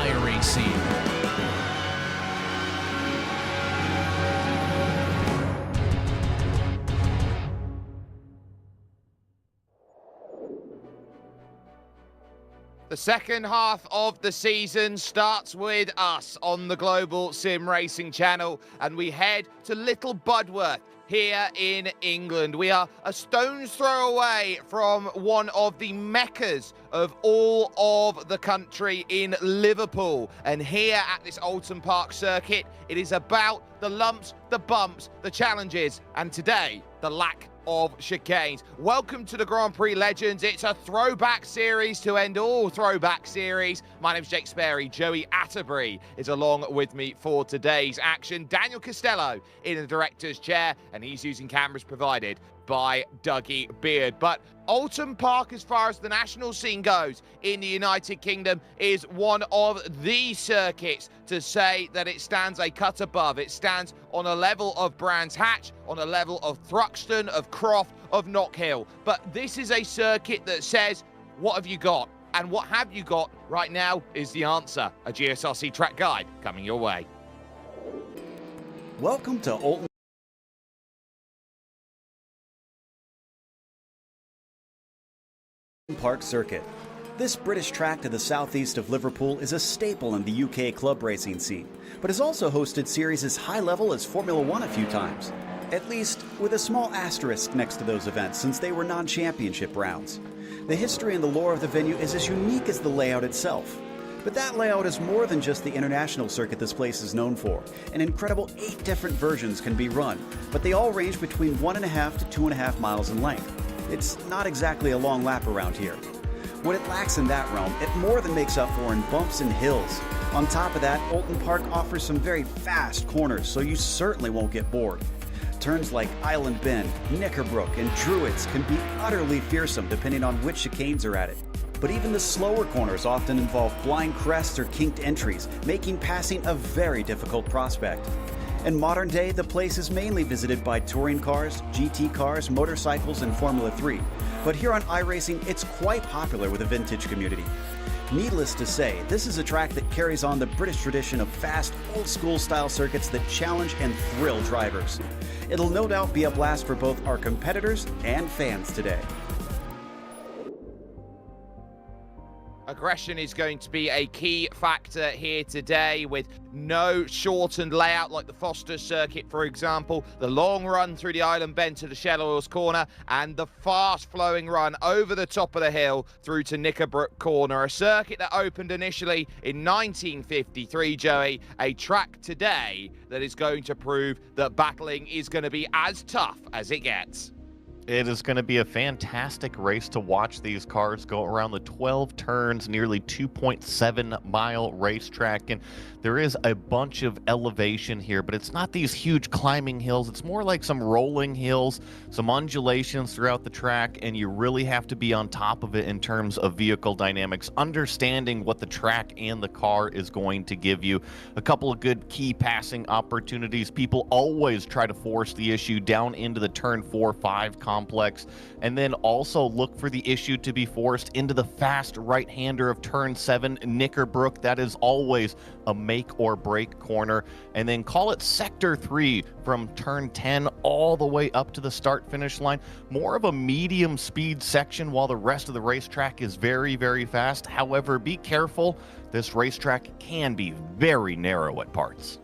iRacing. The second half of the season starts with us on the Global Sim Racing channel, and we head to Little Budworth here in England. We are a stone's throw away from one of the meccas of all of the country in Liverpool. And here at this Oulton Park circuit, it is about the lumps, the bumps, the challenges, and today, the lack of chicanes. Welcome to the Grand Prix Legends. It's a throwback series to end all throwback series. My name's Jake Sperry. Joey Atterbury is along with me for today's action. Daniel Costello in the director's chair, and he's using cameras provided by Dougie Beard. But Oulton Park, as far as the national scene goes in the United Kingdom, is one of the circuits to say that it stands a cut above. It stands on a level of Brands Hatch, on a level of Thruxton, of Croft, of Knockhill. But this is a circuit that says, what have you got? And what have you got right now is the answer. A GSRC track guide coming your way. Welcome to Oulton Park Circuit. This British track to the southeast of Liverpool is a staple in the UK club racing scene, but has also hosted series as high level as Formula One a few times. At least with a small asterisk next to those events, since they were non-championship rounds. The history and the lore of the venue is as unique as the layout itself. But that layout is more than just the international circuit this place is known for. An incredible 8 different versions can be run, but they all range between 1.5 to 2.5 miles in length. It's not exactly a long lap around here. What it lacks in that realm, it more than makes up for in bumps and hills. On top of that, Oulton Park offers some very fast corners, so you certainly won't get bored. Turns like Island Bend, Knickerbrook, and Druids can be utterly fearsome depending on which chicanes are at it. But even the slower corners often involve blind crests or kinked entries, making passing a very difficult prospect. In modern day, the place is mainly visited by touring cars, GT cars, motorcycles, and Formula 3. But here on iRacing, it's quite popular with the vintage community. Needless to say, this is a track that carries on the British tradition of fast, old-school style circuits that challenge and thrill drivers. It'll no doubt be a blast for both our competitors and fans today. Aggression is going to be a key factor here today, with no shortened layout like the Foster circuit, for example, the long run through the Island Bend to the Shell Oils corner, and the fast-flowing run over the top of the hill through to Knickerbrook corner, a circuit that opened initially in 1953, Joey, a track today that is going to prove that battling is going to be as tough as it gets. It is going to be a fantastic race to watch these cars go around the 12 turns, nearly 2.7-mile racetrack. And there is a bunch of elevation here, but it's not these huge climbing hills. It's more like some rolling hills, some undulations throughout the track, and you really have to be on top of it in terms of vehicle dynamics, understanding what the track and the car is going to give you. A couple of good key passing opportunities. People always try to force the issue down into the turn 4-5 complex, and then also look for the issue to be forced into the fast right-hander of turn 7, Knickerbrook. That is always a make or break corner. And then call it sector 3 from turn 10 all the way up to the start finish line. More of a medium speed section, while the rest of the racetrack is very, very fast. However, be careful, this racetrack can be very narrow at parts.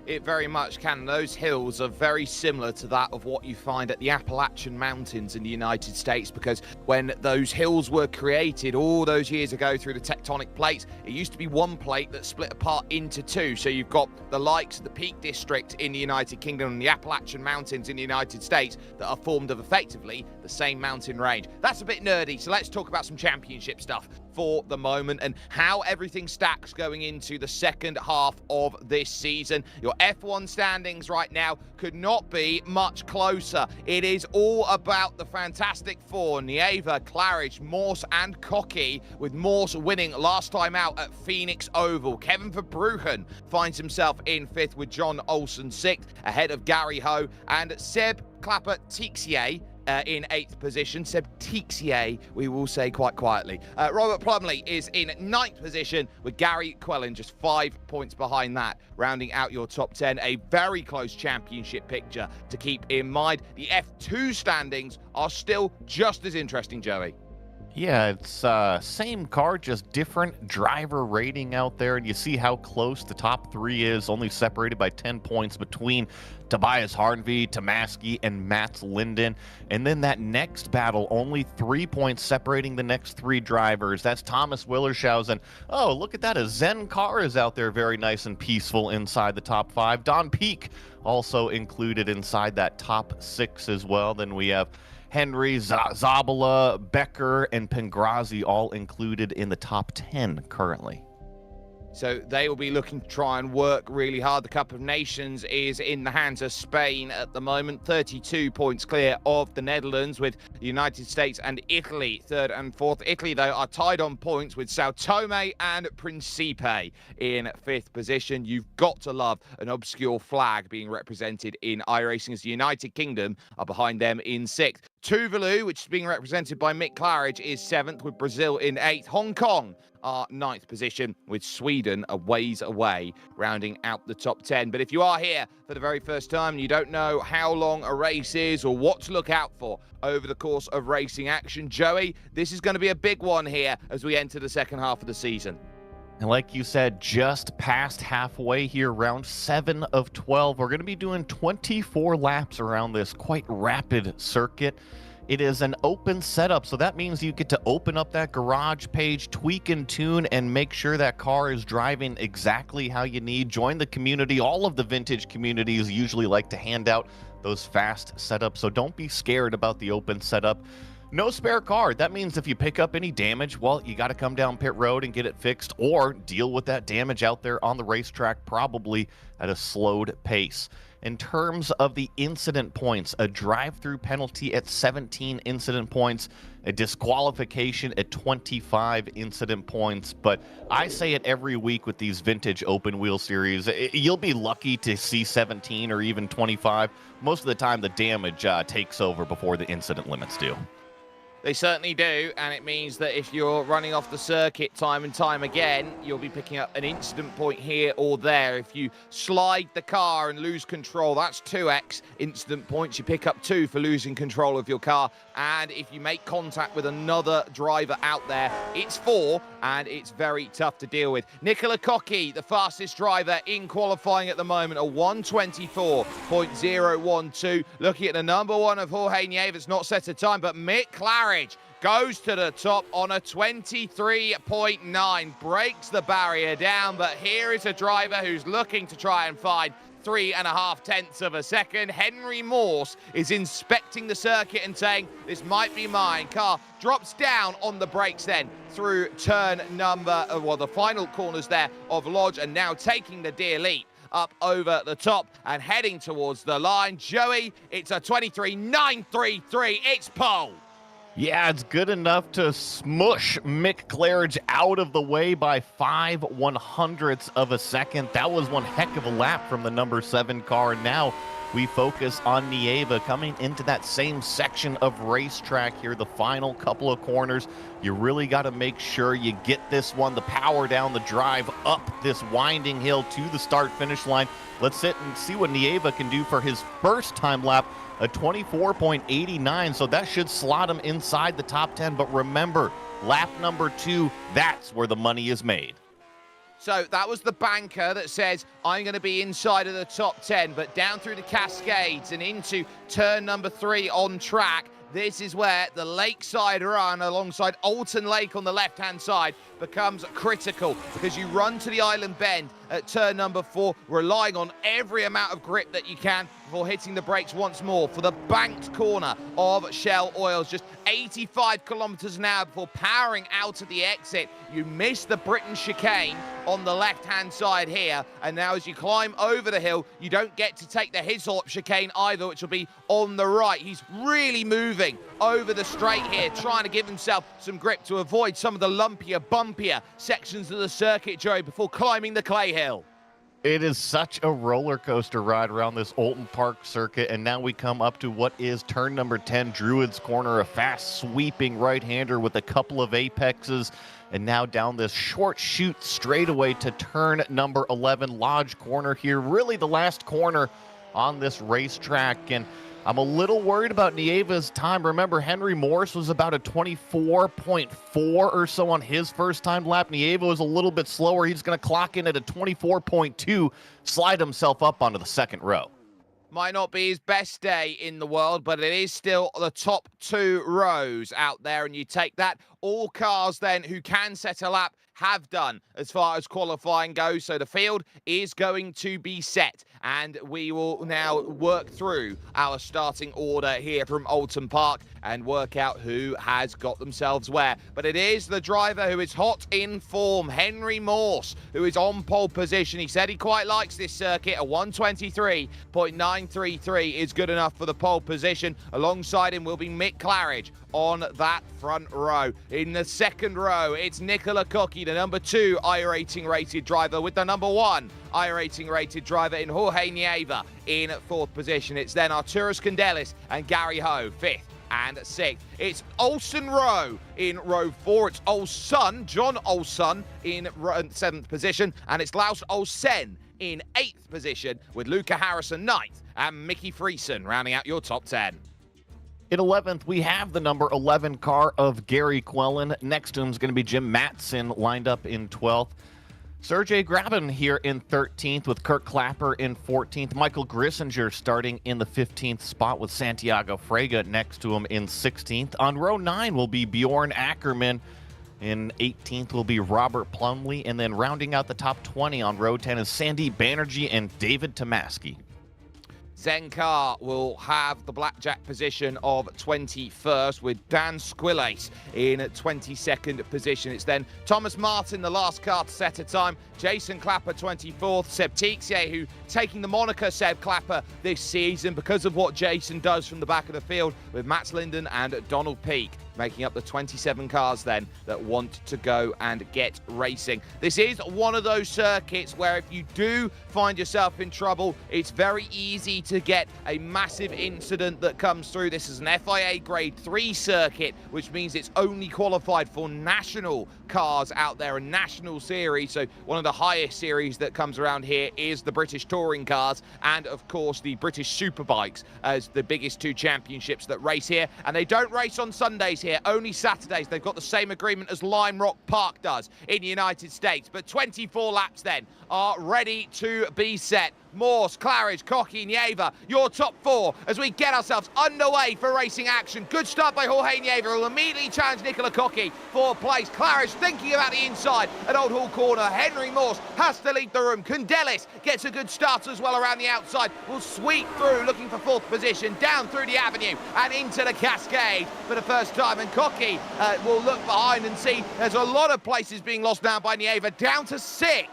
It very much can. Those hills are very similar to that of what you find at the Appalachian Mountains in the United States, because when those hills were created all those years ago through the tectonic plates, it used to be one plate that split apart into two. So you've got the likes of the Peak District in the United Kingdom and the Appalachian Mountains in the United States that are formed of effectively the same mountain range. That's a bit nerdy, so let's talk about some championship stuff for the moment and how everything stacks going into the second half of this season. Your F1 standings right now could not be much closer. It is all about the Fantastic Four: Nieva, Claridge, Morse and Cocky, with Morse winning last time out at Phoenix Oval. Kevin Verbruggen finds himself in 5th with John Olsen 6th, ahead of Gary Ho and Seb Clapper Tixier in 8th position. Seb Tixier, we will say quite quietly. Robert Plumley is in 9th position with Gary Quellen just 5 points behind that, rounding out your top 10. A very close championship picture to keep in mind. The F2 standings are still just as interesting, Joey. Yeah, it's same car, just different driver rating out there, and you see how close the top 3 is, only separated by 10 points between Tobias Harnvey, Tomaski, and Mats Linden. And then that next battle, only 3 points separating the next 3 drivers. That's Thomas Willershausen. Oh, look at that, a Zen car is out there, very nice and peaceful inside the top 5. Don Peak also included inside that top 6 as well. Then we have Henry, Zabala, Becker, and Pengrazi all included in the top 10 currently. So they will be looking to try and work really hard. The Cup of Nations is in the hands of Spain at the moment, 32 points clear of the Netherlands, with the United States and Italy 3rd and 4th. Italy, though, are tied on points with Sao Tome and Principe in 5th position. You've got to love an obscure flag being represented in iRacing, as the United Kingdom are behind them in 6th. Tuvalu, which is being represented by Mick Claridge, is 7th, with Brazil in 8th. Hong Kong are 9th position, with Sweden a ways away, rounding out the top 10. But if you are here for the very first time and you don't know how long a race is or what to look out for over the course of racing action, Joey, this is going to be a big one here as we enter the second half of the season. And like you said, just past halfway here, round 7 of 12. We're going to be doing 24 laps around this quite rapid circuit. It is an open setup, so that means you get to open up that garage page, tweak and tune, and make sure that car is driving exactly how you need. Join the community. All of the vintage communities usually like to hand out those fast setups, so don't be scared about the open setup. No spare car. That means if you pick up any damage, well, you got to come down pit road and get it fixed, or deal with that damage out there on the racetrack, probably at a slowed pace. In terms of the incident points, a drive-through penalty at 17 incident points, a disqualification at 25 incident points. But I say it every week with these vintage open wheel series, you'll be lucky to see 17 or even 25. Most of the time, the damage takes over before the incident limits do. They certainly do, and it means that if you're running off the circuit time and time again, you'll be picking up an incident point here or there. If you slide the car and lose control, that's 2x incident points. You pick up 2 for losing control of your car. And if you make contact with another driver out there, it's 4, and it's very tough to deal with. Nicola Cocchi, the fastest driver in qualifying at the moment, a 1:24.012. Looking at the number 1 of Jorge Nieves, not set a time, but Mick Claridge goes to the top on a 23.9, breaks the barrier down, but here is a driver who's looking to try and find 3.5 tenths of a second. Henry Morse is inspecting the circuit and saying, this might be mine. Car drops down on the brakes then through turn number, the final corners there of Lodge, and now taking the dear leap up over the top and heading towards the line. Joey, it's a 23.933. It's pole. Yeah, it's good enough to smush Mick Claridge out of the way by 5/100ths of a second. That was one heck of a lap from the number 7 car. And now we focus on Nieva coming into that same section of racetrack here, the final couple of corners. You really got to make sure you get this one, the power down the drive up this winding hill to the start-finish line. Let's sit and see what Nieva can do for his first time lap, a 24.89, so that should slot him inside the top 10. But remember, lap number 2, that's where the money is made. So that was the banker that says, I'm going to be inside of the top 10, but down through the Cascades and into turn number 3 on track, this is where the lakeside run alongside Oulton Lake on the left-hand side becomes critical, because you run to the island bend at turn number 4, relying on every amount of grip that you can before hitting the brakes once more for the banked corner of Shell Oils. Just 85 kilometers an hour before powering out of the exit. You miss the Britain chicane on the left-hand side here, and now as you climb over the hill, you don't get to take the Hislop chicane either, which will be on the right. He's really moving over the straight here, trying to give himself some grip to avoid some of the lumpier, bumpier sections of the circuit, Joey, before climbing the clay hill. It is such a roller coaster ride around this Oulton Park circuit, and now we come up to what is turn number 10, Druid's Corner, a fast sweeping right-hander with a couple of apexes, and now down this short chute straightaway to turn number 11, Lodge Corner here, really the last corner on this racetrack, and I'm a little worried about Nieva's time. Remember, Henry Maurice was about a 24.4 or so on his first time lap. Nieva was a little bit slower. He's going to clock in at a 24.2, slide himself up onto the second row. Might not be his best day in the world, but it is still the top 2 rows out there, and you take that. All cars then who can set a lap have done as far as qualifying goes, so the field is going to be set, and we will now work through our starting order here from Oulton Park and work out who has got themselves where. But it is the driver who is hot in form, Henry Maurice, who is on pole position. He said he quite likes this circuit. A 1:23.933 is good enough for the pole position. Alongside him will be Mick Claridge on that front row. In the second row, it's Nicola Cocchi, the number 2 iRacing rated driver, with the number 1 iRacing rated driver in Jorge Nieva in 4th position. It's then Arturas Candelis and Gary Ho, 5th and 6th. It's Olsen Rowe in row 4. It's Olson, John Olson in 7th position, and it's Laus Olsen in 8th position, with Luca Harrison 9th and Mickey Friesen rounding out your top 10. In 11th, we have the number 11 car of Gary Quellen. Next to him is going to be Jim Matson, lined up in 12th. Sergey Grabin here in 13th, with Kirk Clapper in 14th. Michael Grissinger starting in the 15th spot, with Santiago Frega next to him in 16th. On row 9 will be Bjorn Ackerman. In 18th will be Robert Plumley. And then rounding out the top 20 on row 10 is Sandy Banerjee and David Tomaski. Zen Car will have the blackjack position of 21st, with Dan Squillace in 22nd position. It's then Thomas Martin, the last car to set a time. Jason Clapper, 24th. Seb Tixier, who taking the moniker Seb Clapper this season because of what Jason does from the back of the field, with Mats Linden and Donald Peake making up the 27 cars then that want to go and get racing. This is one of those circuits where if you do find yourself in trouble, it's very easy to get a massive incident that comes through. This is an FIA Grade 3 circuit, which means it's only qualified for national cars out there, a national series. So one of the highest series that comes around here is the British Touring Cars, and of course the British Superbikes as the biggest 2 championships that race here. And they don't race on Sundays here, only Saturdays. They've got the same agreement as Lime Rock Park does in the United States. But 24 laps then are ready to be set. Morse, Claridge, Cocchi, Nieva, your top 4 as we get ourselves underway for racing action. Good start by Jorge Nieva, who will immediately challenge Nicola Cocchi for place. Claridge thinking about the inside at Old Hall Corner. Henry Morse has to leave the room. Candelis gets a good start as well around the outside. Will sweep through looking for 4th position, down through the avenue and into the cascade for the first time. And Cocchi will look behind and see there's a lot of places being lost now by Nieva, down to 6th.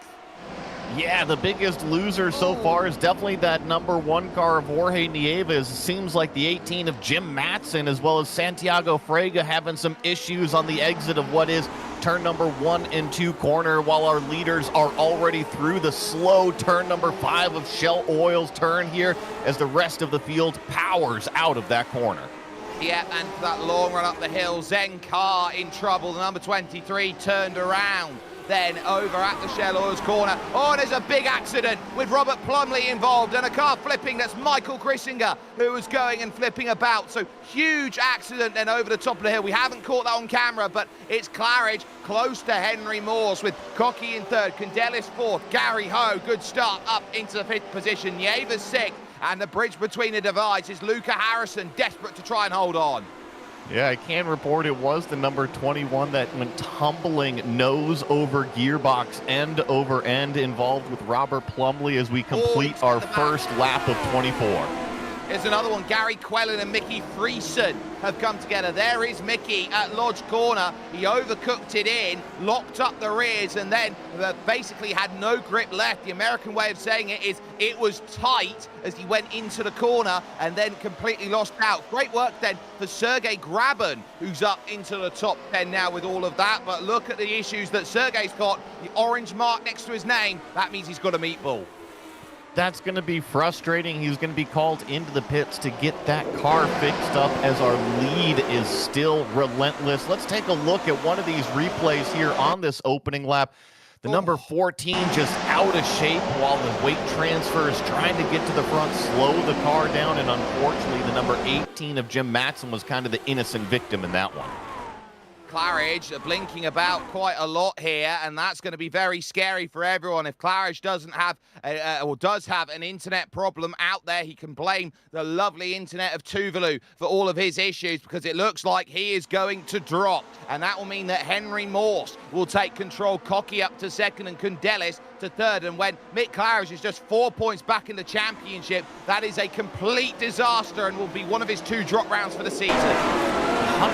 Yeah, the biggest loser so far is definitely that number 1 car of Jorge Nieva. It seems like the 18 of Jim Matson, as well as Santiago Frega, having some issues on the exit of what is turn number 1 and 2 corner, while our leaders are already through the slow turn number 5 of Shell Oil's turn here, as the rest of the field powers out of that corner. Yeah, and that long run up the hill, Zen Car in trouble. The number 23 turned around. Then over at the Shell Oil's corner. Oh, and there's a big accident with Robert Plumley involved and a car flipping. That's Michael Grissinger who was going and flipping about. So huge accident then over the top of the hill. We haven't caught that on camera, but it's Claridge close to Henry Morse, with Cocchi in 3rd, Candelis 4th, Gary Ho, good start up into the 5th position. Nieva's 6th, and the bridge between the divides is Luca Harrison, desperate to try and hold on. Yeah, I can report it was the number 21 that went tumbling nose over gearbox, end over end, involved with Robert Plumley as we complete our first lap of 24. Here's another one. Gary Quellen and Mickey Friesen have come together. There is Mickey at Lodge Corner. He overcooked it in, locked up the rears, and then basically had no grip left. The American way of saying it is it was tight as he went into the corner and then completely lost out. Great work then for Sergey Grabin, who's up into the top 10 now with all of that. But look at the issues that Sergey's got. The orange mark next to his name, that means he's got a meatball. that's going to be frustrating. He's going to be called into the pits to get that car fixed up as our lead is still relentless. Let's take a look at one of these replays here on this opening lap. The number 14 just out of shape while the weight transfer is trying to get to the front, slow the car down, and unfortunately the number 18 of Jim Matson was kind of the innocent victim in that one. Claridge blinking about quite a lot here, and that's going to be very scary for everyone. If Claridge doesn't have or does have an internet problem out there, he can blame the lovely internet of Tuvalu for all of his issues, because it looks like he is going to drop, and that will mean that Henry Morse will take control. Cocky up to second and Kundelis to third, and when Mick Claridge is just 4 points back in the championship, that is a complete disaster and will be one of his 2 drop rounds for the season. 100%,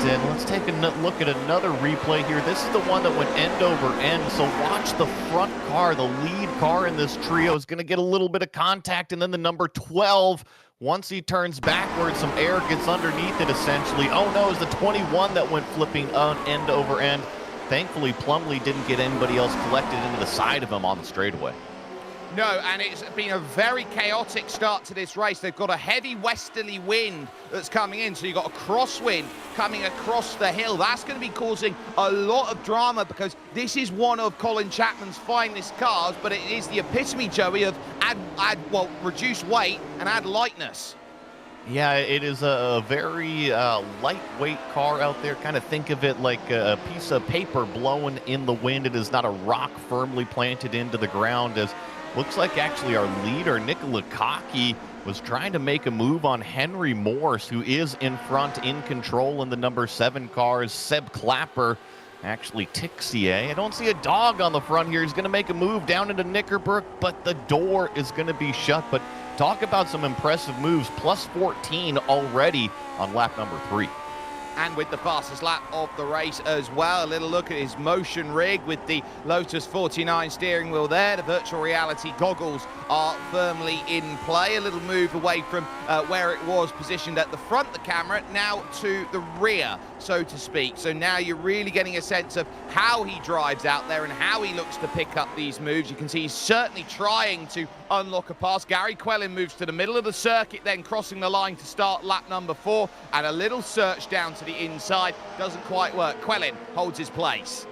and let's take a look at another replay here. This is the one that went end over end, so watch the front car. The lead car in this trio is going to get a little bit of contact, and then the number 12, once he turns backwards, some air gets underneath it essentially. Oh no, it's the 21 that went flipping on end over end. Thankfully, Plumlee didn't get anybody else collected into the side of him on the straightaway. No, and it's been a very chaotic start to this race. They've got a heavy westerly wind that's coming in, so you've got a crosswind coming across the hill. That's going to be causing a lot of drama, because this is one of Colin Chapman's finest cars, but it is the epitome, Joey, of reduce weight and add lightness. Yeah, it is a very lightweight car out there. Kind of think of it like a piece of paper blowing in the wind. It is not a rock firmly planted into the ground, as looks like actually our leader, Nicola Cocky, was trying to make a move on Henry Morse, who is in front, in control in the number 7 cars. Seb Clapper, actually Tixier. I don't see a dog on the front here. He's going to make a move down into Knickerbrook, but the door is going to be shut. But talk about some impressive moves. Plus 14 already on lap number 3. And with the fastest lap of the race as well. A little look at his motion rig with the Lotus 49 steering wheel there. The virtual reality goggles are firmly in play. A little move away from where it was positioned at the front of the camera, now to the rear, so to speak. So now you're really getting a sense of how he drives out there and how he looks to pick up these moves. You can see he's certainly trying to unlock a pass. Gary Quellin moves to the middle of the circuit, then crossing the line to start lap number 4, and a little search down to the inside. Doesn't quite work. Quellin holds his place.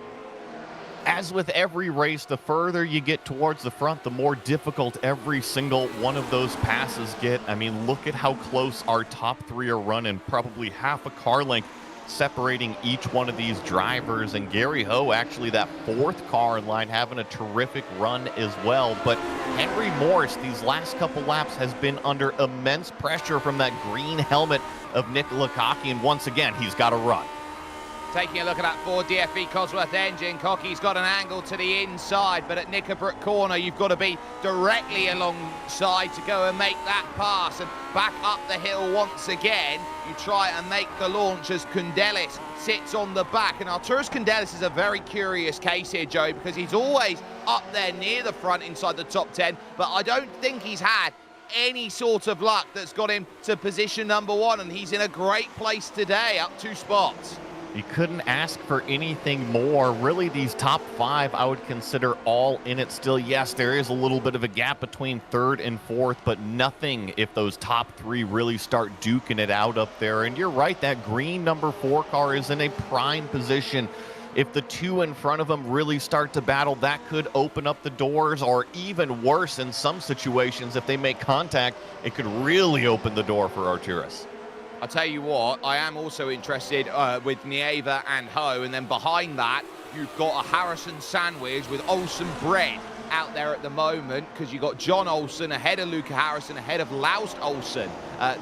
As with every race, the further you get towards the front, the more difficult every single one of those passes get. I mean, look at how close our top 3 are running, probably half a car length separating each one of these drivers. And Gary Ho, actually that 4th car in line, having a terrific run as well. But Henry Morse, these last couple laps, has been under immense pressure from that green helmet of Nicola Cocky, and once again, he's got to run. Taking a look at that Ford DFV Cosworth engine, Cocky's got an angle to the inside, but at Knickerbrook Corner, you've got to be directly alongside to go and make that pass. And back up the hill once again, you try and make the launch as Kundelis sits on the back. And Arturas Kundelis is a very curious case here, Joey, because he's always up there near the front inside the top 10, but I don't think he's had any sort of luck that's got him to position number 1, and he's in a great place today, up 2 spots. You couldn't ask for anything more. Really, these top 5, I would consider all in it still. Yes, there is a little bit of a gap between 3rd and 4th, but nothing if those top 3 really start duking it out up there. And you're right, that green number 4 car is in a prime position. If the 2 in front of them really start to battle, that could open up the doors, or even worse in some situations, if they make contact, it could really open the door for Arturas. I'll tell you what, I am also interested with Nieva and Ho, and then behind that, you've got a Harrison sandwich with Oulton bread out there at the moment, because you've got John Oulton ahead of Luca Harrison, ahead of Laust Oulton,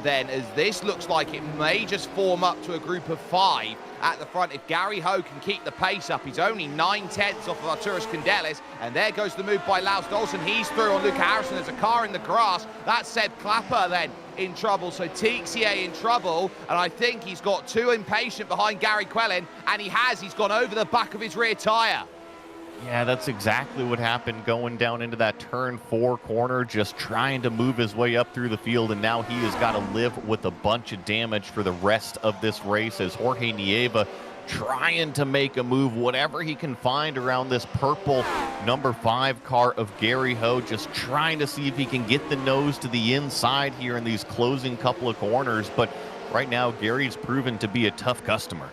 then, as this looks like it may just form up to a group of 5 at the front. If Gary Ho can keep the pace up, he's only 9/10 off of Arturas Kundelis, and there goes the move by Laust Oulton. He's through on Luca Harrison. There's a car in the grass. That's Seb Clapper then in trouble, so Tixier in trouble, and I think he's got too impatient behind Gary Quellin, and he's gone over the back of his rear tyre. Yeah, that's exactly what happened going down into that turn 4 corner, just trying to move his way up through the field, and now he has got to live with a bunch of damage for the rest of this race, as Jorge Nieva trying to make a move, whatever he can find around this purple number 5 car of Gary Ho, just trying to see if he can get the nose to the inside here in these closing couple of corners. But right now, Gary's proven to be a tough customer.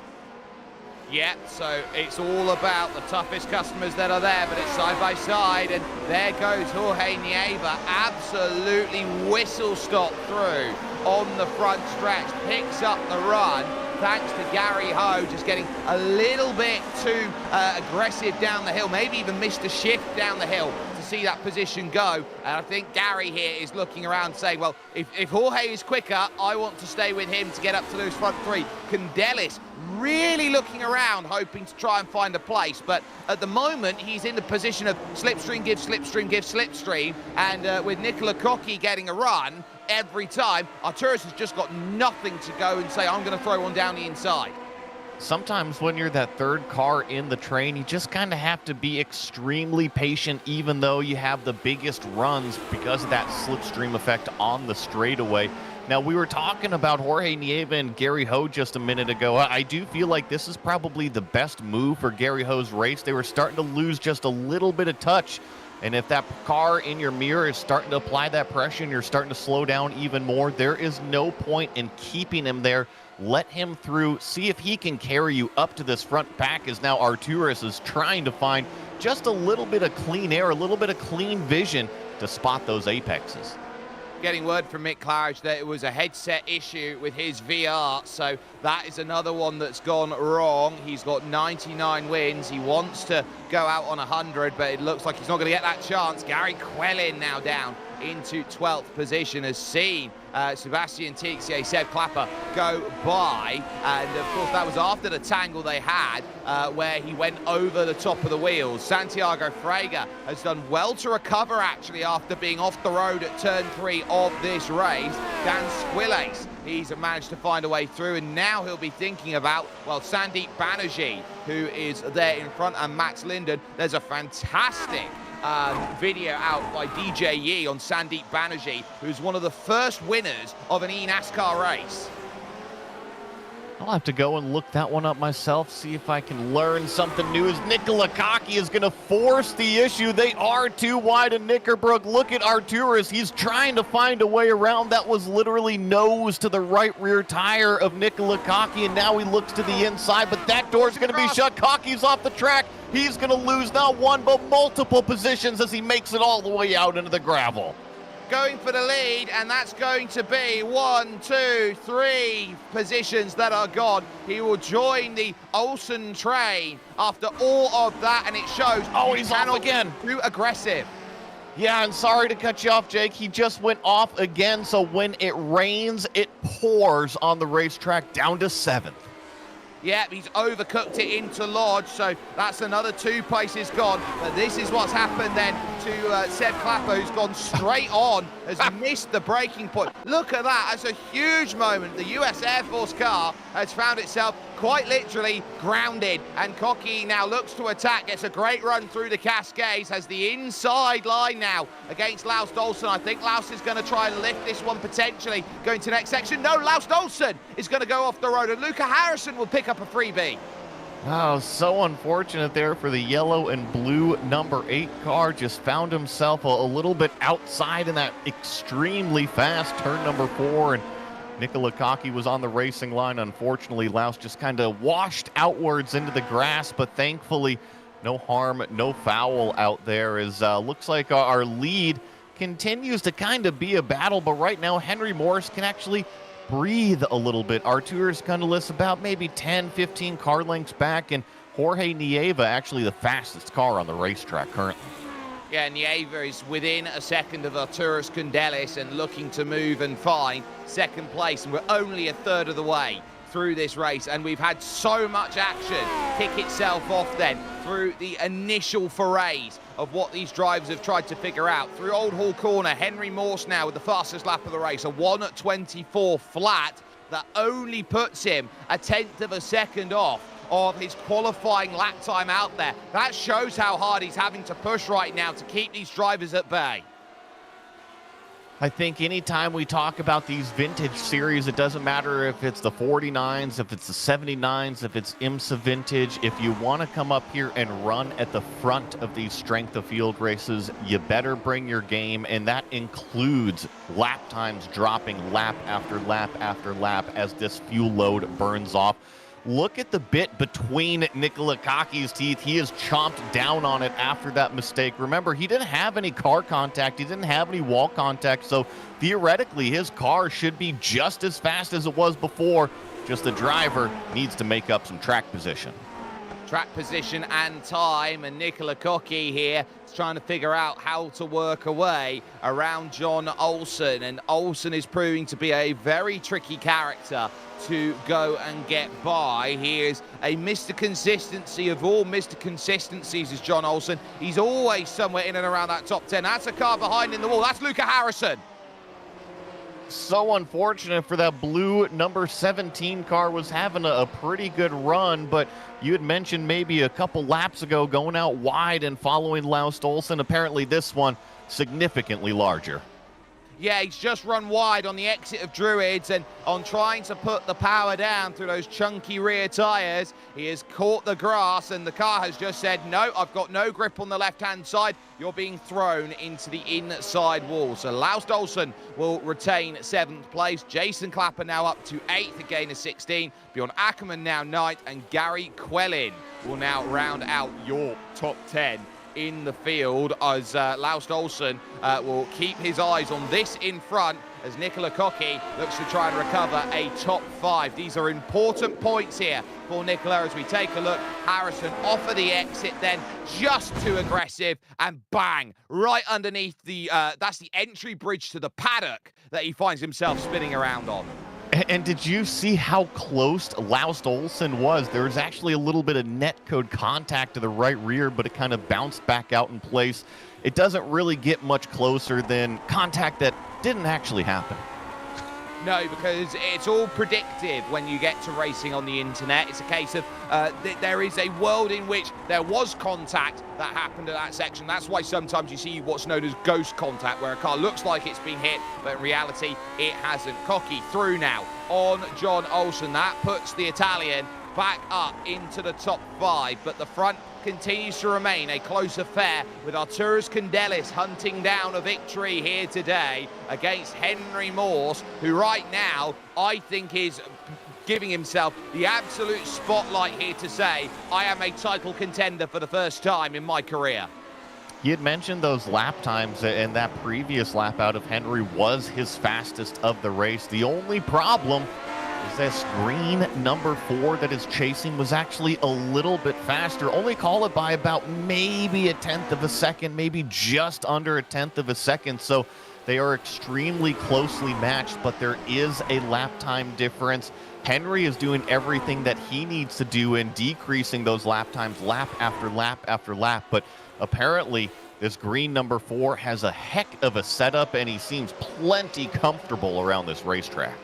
Yeah, so it's all about the toughest customers that are there, but it's side by side, and there goes Jorge Nieva, absolutely whistle-stop through on the front stretch, picks up the run, thanks to Gary Ho just getting a little bit too aggressive down the hill, maybe even missed a shift down the hill to see that position go. And I think Gary here is looking around saying, well, if Jorge is quicker, I want to stay with him to get up to those front 3. Candelis really looking around, hoping to try and find a place, but at the moment he's in the position of slipstream, give slipstream, give slipstream, and with Nicola Cocchi getting a run every time, Arturus has just got nothing to go and say, I'm going to throw one down the inside. Sometimes when you're that third car in the train, you just kind of have to be extremely patient, even though you have the biggest runs because of that slipstream effect on the straightaway. Now, we were talking about Jorge Nieva and Gary Ho just a minute ago. I do feel like this is probably the best move for Gary Ho's race. They were starting to lose just a little bit of touch. And if that car in your mirror is starting to apply that pressure and you're starting to slow down even more, there is no point in keeping him there. Let him through. See if he can carry you up to this front pack, as now Arturus is trying to find just a little bit of clean air, a little bit of clean vision to spot those apexes. Getting word from Mick Claridge that it was a headset issue with his VR, so that is another one that's gone wrong. He's got 99 wins. He wants to go out on 100, but it looks like he's not going to get that chance. Gary Quellin now down into 12th position, has seen Sebastian Tixier, Seb Clapper go by, and of course that was after the tangle they had where he went over the top of the wheels. Santiago Frega has done well to recover actually after being off the road at turn 3 of this race. Dan Squillace, he's managed to find a way through, and now he'll be thinking about, well, Sandeep Banerjee, who is there in front, and Max Linden. There's a fantastic video out by DJ Yee on Sandeep Banerjee, who's one of the first winners of an e-NASCAR race. I'll have to go and look that one up myself, see if I can learn something new, as Nicola Cocchi is going to force the issue. They are too wide in Knickerbrook. Look at Arturus. He's trying to find a way around. That was literally nose to the right rear tire of Nicola Cocchi, and now he looks to the inside, but that door's going to be shut. Cocchi's off the track. He's going to lose not one, but multiple positions as he makes it all the way out into the gravel. Going for the lead, and that's going to be 1, 2, 3 positions that are gone. He will join the Oulton train after all of that, and it shows. Oh, he's off again. Too aggressive. Yeah, and sorry to cut you off, Jake. He just went off again, so when it rains, it pours on the racetrack down to 7th. Yeah, he's overcooked it into Lodge, so that's another 2 places gone. But this is what's happened then to Seb Clapper, who's gone straight on, has missed the braking point. Look at that, that's a huge moment. The US Air Force car has found itself quite literally grounded, and Cocchi now looks to attack, gets a great run through the Cascades, has the inside line now against Laust Olsen. I think Laust is going to try and lift this one potentially, going to next section. No, Laust Olsen is going to go off the road, and Luca Harrison will pick up a freebie. Oh, so unfortunate there for the yellow and blue number 8 car. Just found himself a little bit outside in that extremely fast turn number 4, and Nicola Cocchi was on the racing line. Unfortunately, Laust just kind of washed outwards into the grass, but thankfully no harm, no foul out there, as looks like our lead continues to kind of be a battle, but right now Henry Maurice can actually breathe a little bit. Arturus Candelis about maybe 10, 15 car lengths back, and Jorge Nieva actually the fastest car on the racetrack currently. Yeah, Nieva is within a second of Arturus Candelis and looking to move and find second place, and we're only a third of the way through this race, and we've had so much action kick itself off then through the initial forays of what these drivers have tried to figure out. Through Old Hall Corner, Henry Morse now with the fastest lap of the race, a 1:24 flat that only puts him a 1/10 of a second off of his qualifying lap time out there. That shows how hard he's having to push right now to keep these drivers at bay. I think anytime we talk about these vintage series, it doesn't matter if it's the 49s, if it's the 79s, if it's IMSA vintage. If you want to come up here and run at the front of these strength of field races, you better bring your game, and that includes lap times dropping lap after lap after lap as this fuel load burns off. Look at the bit between Nicola Kaki's teeth. He has chomped down on it after that mistake. Remember, he didn't have any car contact. He didn't have any wall contact. So theoretically, his car should be just as fast as it was before. Just the driver needs to make up some track position. Track position and time, and Nicola Koki here is trying to figure out how to work away around John Oulton, and Oulton is proving to be a very tricky character to go and get by. He is a Mr. Consistency of all Mr. Consistencies is John Oulton. He's always somewhere in and around that top 10. That's a car behind in the wall. That's Luca Harrison. So unfortunate for that blue number 17 car. Was having a pretty good run, but you had mentioned maybe a couple laps ago going out wide and following Laust Oulton. Apparently this one significantly larger. Yeah, he's just run wide on the exit of Druids, and on trying to put the power down through those chunky rear tyres, he has caught the grass, and the car has just said, no, I've got no grip on the left-hand side. You're being thrown into the inside wall. So Laust Oulton will retain 7th place. Jason Clapper now up to 8th, a gain of 16. Bjorn Ackermann now 9th, and Gary Quellin will now round out your top 10 in the field, as Laust Oulton will keep his eyes on this in front as Nicola Koki looks to try and recover a top 5. These are important points here for Nicola as we take a look. Harrison off of the exit, then just too aggressive, and bang, right underneath the, that's the entry bridge to the paddock that he finds himself spinning around on. And did you see how close Laust Oulton was? There was actually a little bit of netcode contact to the right rear, but it kind of bounced back out in place. It doesn't really get much closer than contact that didn't actually happen. No, because it's all predictive when you get to racing on the internet. It's a case of there is a world in which there was contact that happened at that section. That's why sometimes you see what's known as ghost contact, where a car looks like it's been hit, but in reality, it hasn't. Koki through now on John Oulton. That puts the Italian back up into the top 5, but the front continues to remain a close affair, with Arturus Candelis hunting down a victory here today against Henry Morse, who right now I think is giving himself the absolute spotlight here to say, I am a title contender for the first time in my career. You had mentioned those lap times, and that previous lap out of Henry was his fastest of the race. The only problem is this green number 4 that is chasing was actually a little bit faster. Only call it by about maybe a 1/10 of a second, maybe just under a 1/10 of a second. So they are extremely closely matched, but there is a lap time difference. Henry is doing everything that he needs to do in decreasing those lap times lap after lap after lap. But apparently this green number 4 has a heck of a setup, and he seems plenty comfortable around this racetrack.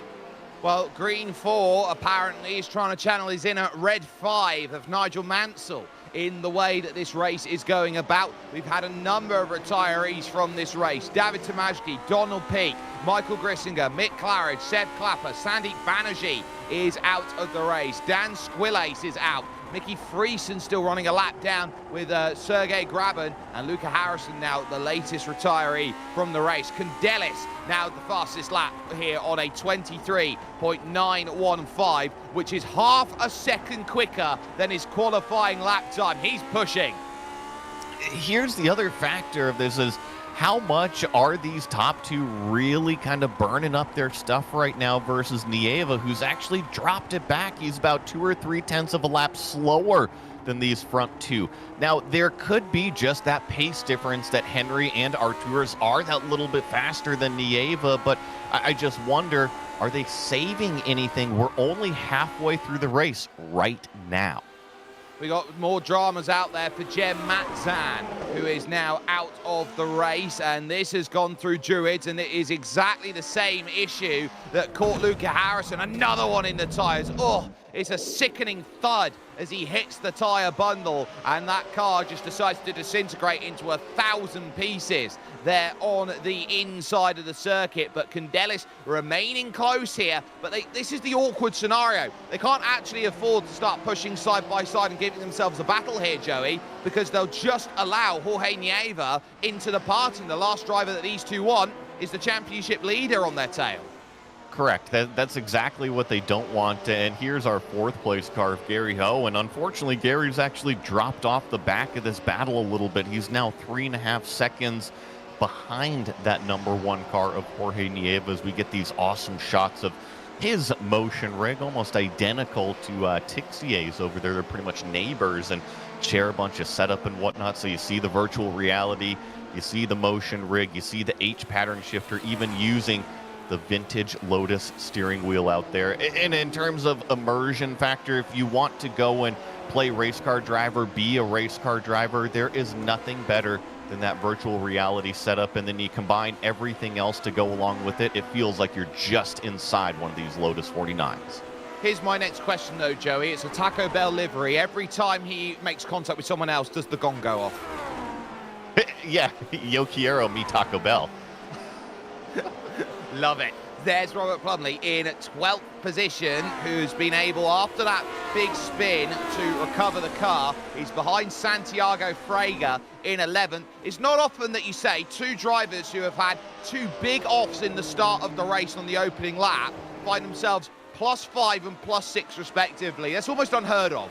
Well, green 4 apparently is trying to channel his inner red 5 of Nigel Mansell in the way that this race is going about. We've had a number of retirees from this race. David Tomaszki, Donald Peake, Michael Grissinger, Mick Claridge, Seb Clapper, Sandeep Banerjee is out of the race. Dan Squillace is out. Mickey Friesen still running a lap down with Sergei Graben, and Luca Harrison now the latest retiree from the race. Candelis now the fastest lap here on a 23.915, which is half a second quicker than his qualifying lap time. He's pushing. Here's the other factor of this is, how much are these top 2 really kind of burning up their stuff right now versus Nieva, who's actually dropped it back. He's about 2 or 3/10 of a lap slower than these front 2. Now, there could be just that pace difference that Henry and Arturus are that little bit faster than Nieva, but I just wonder, are they saving anything? We're only halfway through the race right now. We got more dramas out there for Jem Matzan, who is now out of the race, and this has gone through Druids, and it is exactly the same issue that caught Luca Harrison. Another one in the tyres. Oh, it's a sickening thud as he hits the tyre bundle, and that car just decides to disintegrate into 1,000 pieces there on the inside of the circuit. But Candelis remaining close here, but this is the awkward scenario. They can't actually afford to start pushing side by side and giving themselves a battle here, Joey, because they'll just allow Jorge Nieva into the party. The last driver that these two want is the championship leader on their tail. Correct. That's exactly what they don't want. And here's our fourth place car of Gary Ho. And unfortunately, Gary's actually dropped off the back of this battle a little bit. He's now 3.5 seconds behind that number one car of Jorge Nieva as we get these awesome shots of his motion rig, almost identical to Tixier's over there. They're pretty much neighbors and share a bunch of setup and whatnot. So you see the virtual reality, you see the motion rig, you see the H pattern shifter, even using the vintage Lotus steering wheel out there. And in terms of immersion factor, if you want to go and play race car driver, be a race car driver, there is nothing better than that virtual reality setup. And then you combine everything else to go along with it. It feels like you're just inside one of these Lotus 49s. Here's my next question though, Joey. It's a Taco Bell livery. Every time he makes contact with someone else, does the gong go off? Yeah, Yo quiero mi Taco Bell. Love it. There's Robert Plumley in 12th position, who's been able, after that big spin, to recover the car. He's behind Santiago Frega in 11th. It's not often that you say two drivers who have had two big offs in the start of the race on the opening lap find themselves +5 and +6 respectively. That's almost unheard of.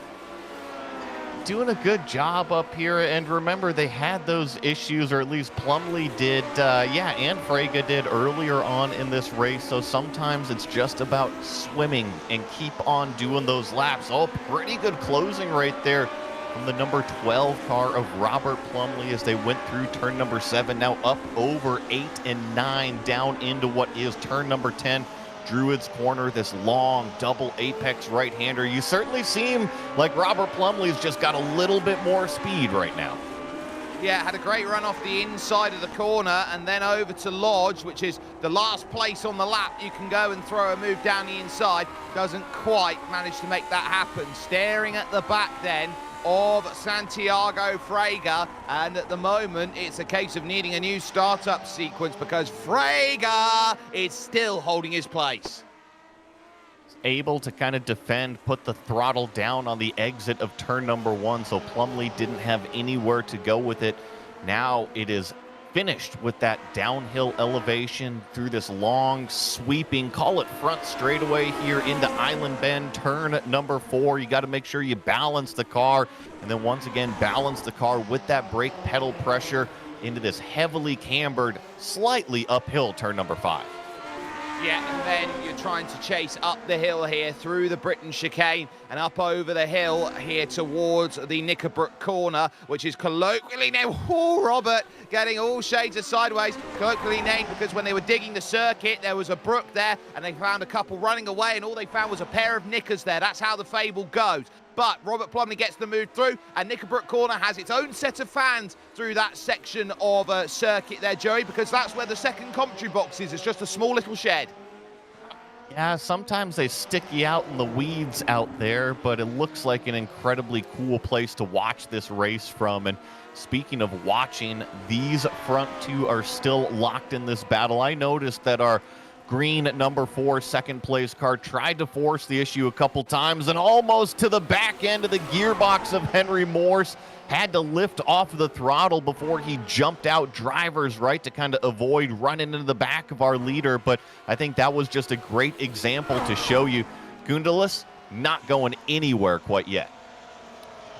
Doing a good job up here, and remember they had those issues, or at least Plumley did, and Frega did earlier on in this race. So sometimes it's just about swimming and keep on doing those laps. Oh, pretty good closing right there from the number 12 car of Robert Plumley as they went through turn number 7, now up over 8 and 9 down into what is turn number 10. Druid's corner, this long double apex right-hander. You certainly seem like Robert Plumley's just got a little bit more speed right now. Yeah, had a great run off the inside of the corner and then over to Lodge, which is the last place on the lap. You can go and throw a move down the inside. Doesn't quite manage to make that happen. Staring at the back then of Santiago Frega, and at the moment it's a case of needing a new startup sequence because Frega is still holding his place. Able to kind of defend, put the throttle down on the exit of turn number 1, so Plumley didn't have anywhere to go with it. Now it is finished with that downhill elevation through this long sweeping, call it front straightaway here into Island Bend, turn number 4. You got to make sure you balance the car, and then once again balance the car with that brake pedal pressure into this heavily cambered, slightly uphill turn number 5. Yeah, and then you're trying to chase up the hill here through the Britain chicane and up over the hill here towards the Knickerbrook corner, which is colloquially named, oh, Robert, getting all shades of sideways, colloquially named because when they were digging the circuit, there was a brook there and they found a couple running away and all they found was a pair of knickers there. That's how the fable goes. But Robert Plumley gets the move through, and Knickerbrook Corner has its own set of fans through that section of circuit there, Joey, because that's where the second commentary box is. It's just a small little shed. Yeah, sometimes they stick you out in the weeds out there, but it looks like an incredibly cool place to watch this race from. And speaking of watching, these front two are still locked in this battle. I noticed that our green number 4 second place car tried to force the issue a couple times and almost to the back end of the gearbox of Henry Morse. Had to lift off the throttle before he jumped out driver's right to kind of avoid running into the back of our leader. But I think that was just a great example to show you Gundalis not going anywhere quite yet.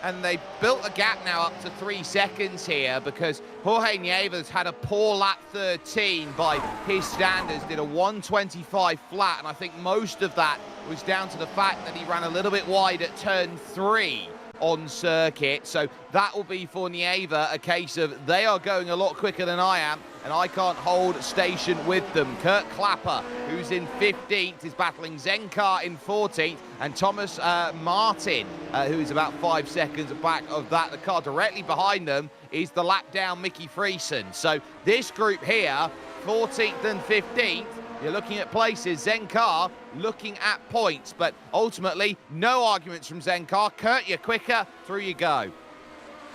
And they built a gap now up to 3 seconds here because Jorge Nieves had a poor lap 13 by his standards, did a 125 flat, and I think most of that was down to the fact that he ran a little bit wide at turn 3. on circuit. So that will be for Nieva a case of they are going a lot quicker than I am, and I can't hold station with them. Kurt Clapper, who's in 15th, is battling Zenkar in 14th, and Thomas Martin, who is about 5 seconds back of that. The car directly behind them is the lap down Mickey Friesen. So this group here, 14th and 15th, you're looking at places. Zenkar looking at points, but ultimately no arguments from Zenkar. Kurt, you're quicker, through you go.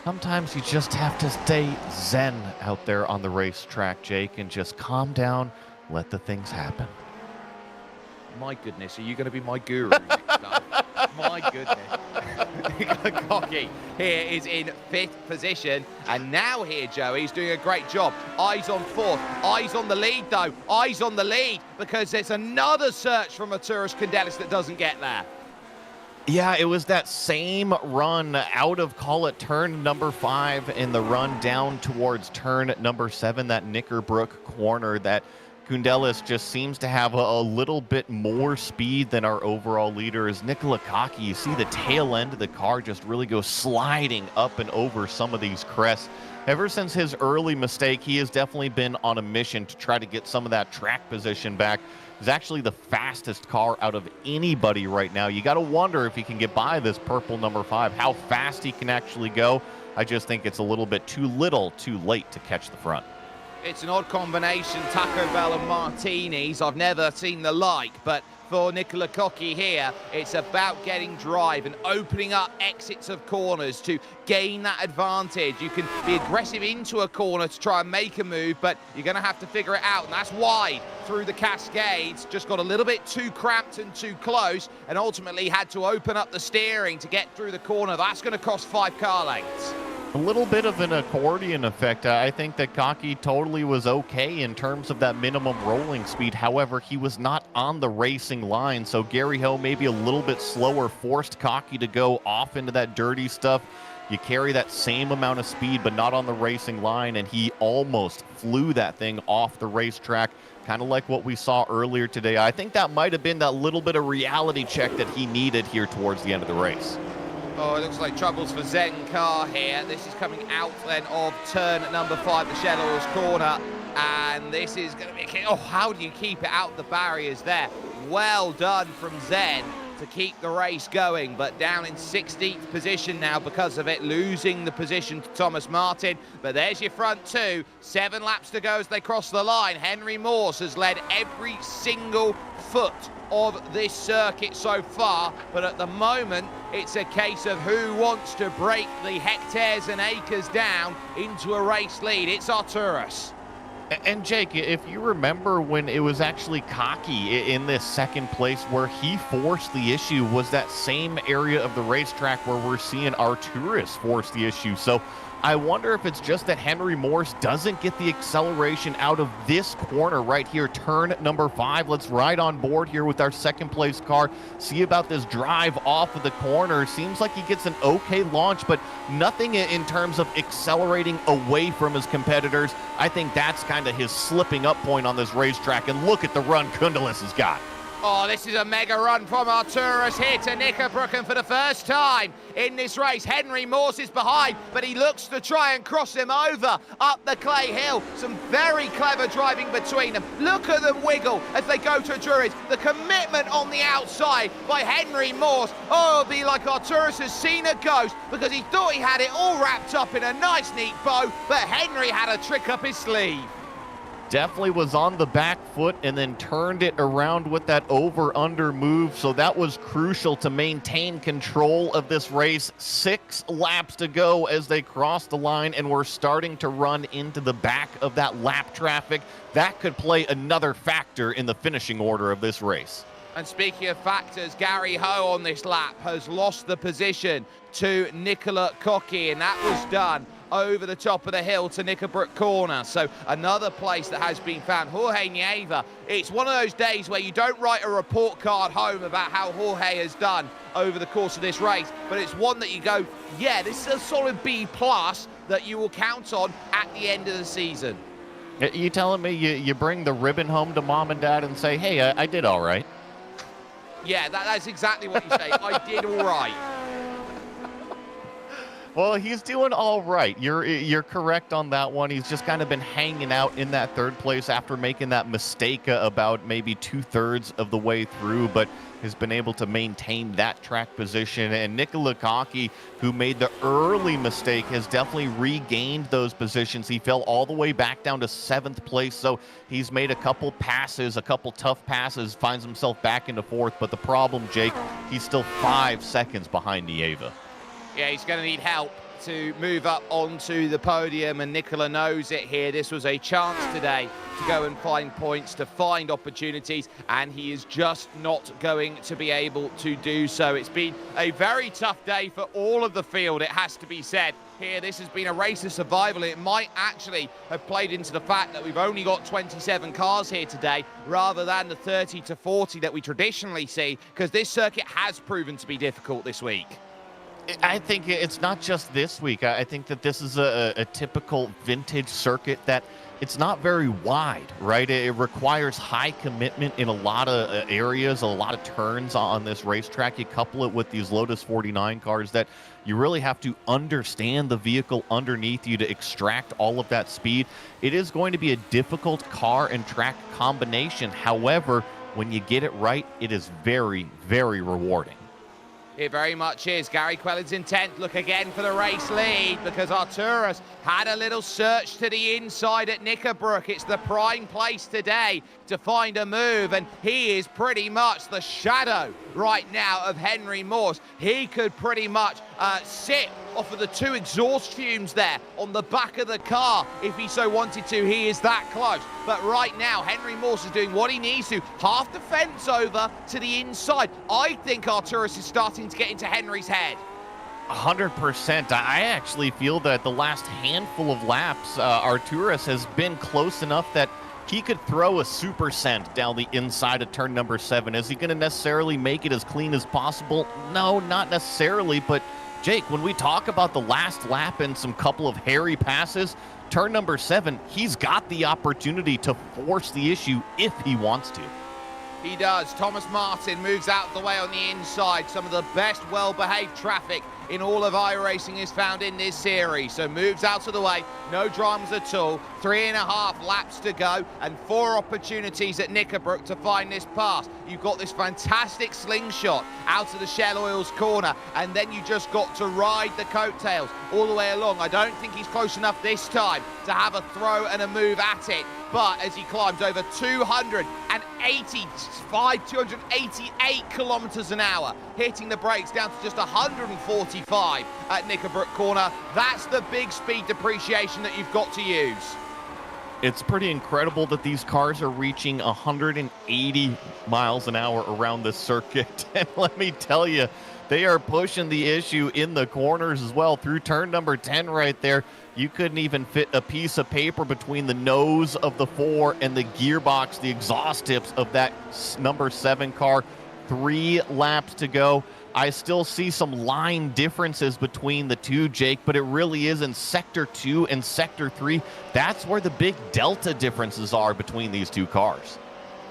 Sometimes you just have to stay zen out there on the racetrack, Jake, and just calm down, let the things happen. My goodness, are you going to be my guru next time? My goodness. Cocky here is in 5th position, and now here, Joey, he's doing a great job. Eyes on 4th, eyes on the lead, though. Eyes on the lead, because there's another search from Arturas Candelis that doesn't get there. Yeah, it was that same run out of, call it, turn number 5 in the run down towards turn number 7, that Knickerbrook corner, that Candelis just seems to have a little bit more speed than our overall leader. Is Nikola Kaki. You see the tail end of the car just really go sliding up and over some of these crests. Ever since his early mistake, he has definitely been on a mission to try to get some of that track position back. He's actually the fastest car out of anybody right now. You got to wonder if he can get by this purple number 5, how fast he can actually go. I just think it's a little bit too little, too late to catch the front. It's an odd combination, Taco Bell and martinis. I've never seen the like, but for Nicola Cocchi here, it's about getting drive and opening up exits of corners to gain that advantage. You can be aggressive into a corner to try and make a move, but you're going to have to figure it out, and that's wide through the Cascades. Just got a little bit too cramped and too close, and ultimately had to open up the steering to get through the corner. That's going to cost 5 car lengths. A little bit of an accordion effect. I think that Kaki totally was okay in terms of that minimum rolling speed. However, he was not on the racing line, so Gary Ho maybe a little bit slower forced Kaki to go off into that dirty stuff. You carry that same amount of speed, but not on the racing line, and he almost flew that thing off the racetrack, kind of like what we saw earlier today. I think that might have been that little bit of reality check that he needed here towards the end of the race. Oh, it looks like troubles for Zenkar here. This is coming out then of turn number 5, the Shells corner. And this is going to be a... Oh, how do you keep it out the barriers there? Well done from Zen to keep the race going, but down in 16th position now because of it, losing the position to Thomas Martin. But there's your front 2. 7 laps to go as they cross the line. Henry Morse has led every single foot of this circuit so far, but at the moment it's a case of who wants to break the hectares and acres down into a race lead. It's Arturas. And Jake, if you remember when it was actually Kaki in this second place where he forced the issue, was that same area of the racetrack where we're seeing Arturas force the issue. So I wonder if it's just that Henry Morse doesn't get the acceleration out of this corner right here, turn number 5. Let's ride on board here with our second place car, see about this drive off of the corner. Seems like he gets an okay launch, but nothing in terms of accelerating away from his competitors. I think that's kind of his slipping up point on this racetrack, and look at the run Candelis has got. Oh, this is a mega run from Arturas here to Knickerbrook, and for the first time in this race, Henry Morse is behind, but he looks to try and cross him over up the clay hill. Some very clever driving between them. Look at them wiggle as they go to Druids. The commitment on the outside by Henry Morse. Oh, it'll be like Arturas has seen a ghost, because he thought he had it all wrapped up in a nice, neat bow, but Henry had a trick up his sleeve. Definitely was on the back foot and then turned it around with that over-under move. So that was crucial to maintain control of this race. 6 laps to go as they cross the line, and we're starting to run into the back of that lap traffic. That could play another factor in the finishing order of this race. And speaking of factors, Gary Ho on this lap has lost the position to Nicola Cocchi, and that was done over the top of the hill to Knickerbrook corner. So another place that has been found. Jorge Nieva, it's one of those days where you don't write a report card home about how Jorge has done over the course of this race, but it's one that you go, yeah, this is a solid B+ that you will count on at the end of the season. You telling me you bring the ribbon home to mom and dad and say, hey, I did all right? Yeah, that's exactly what you say. I did all right. Well, he's doing all right. You're correct on that one. He's just kind of been hanging out in that third place after making that mistake about maybe 2/3 of the way through, but has been able to maintain that track position. And Nicola Kaki, who made the early mistake, has definitely regained those positions. He fell all the way back down to 7th place, so he's made a couple passes, a couple tough passes, finds himself back into 4th. But the problem, Jake, he's still 5 seconds behind Nieva. Yeah, he's going to need help to move up onto the podium, and Nicola knows it here. This was a chance today to go and find points, to find opportunities, and he is just not going to be able to do so. It's been a very tough day for all of the field, it has to be said. Here, this has been a race of survival. It might actually have played into the fact that we've only got 27 cars here today rather than the 30 to 40 that we traditionally see, because this circuit has proven to be difficult this week. I think it's not just this week. I think that this is a typical vintage circuit that it's not very wide, right? It requires high commitment in a lot of areas, a lot of turns on this racetrack. You couple it with these Lotus 49 cars that you really have to understand the vehicle underneath you to extract all of that speed. It is going to be a difficult car and track combination. However, when you get it right, it is very, very rewarding. It very much is. Gary Quellin's intent, look again for the race lead, because Arturus had a little search to the inside at Knickerbrook. It's the prime place today to find a move, and he is pretty much the shadow right now of Henry Morse. He could pretty much sit off of the 2 exhaust fumes there on the back of the car if he so wanted to. He is that close. But right now, Henry Morse is doing what he needs to. Half the fence over to the inside. I think Arturus is starting to get into Henry's head. 100%. I actually feel that the last handful of laps, Arturus has been close enough that he could throw a super scent down the inside of turn number 7. Is he going to necessarily make it as clean as possible? No, not necessarily. But Jake, when we talk about the last lap and some couple of hairy passes, turn number 7, he's got the opportunity to force the issue if he wants to. He does. Thomas Martin moves out the way on the inside. Some of the best well-behaved traffic in all of iRacing is found in this series. So moves out of the way, no dramas at all. 3.5 laps to go and 4 opportunities at Knickerbrook to find this pass. You've got this fantastic slingshot out of the Shell Oils corner, and then you just got to ride the coattails all the way along. I don't think he's close enough this time to have a throw and a move at it. But as he climbs over 288 kilometers an hour, hitting the brakes down to just 145 at Knickerbrook corner, that's the big speed depreciation that you've got to use. It's pretty incredible that these cars are reaching 180 miles an hour around this circuit. And let me tell you, they are pushing the issue in the corners as well. Through turn number 10 right there, you couldn't even fit a piece of paper between the nose of the 4 and the gearbox, the exhaust tips of that number 7 car. 3 laps to go. I still see some line differences between the two, Jake, but it really is in Sector 2 and Sector 3. That's where the big delta differences are between these two cars.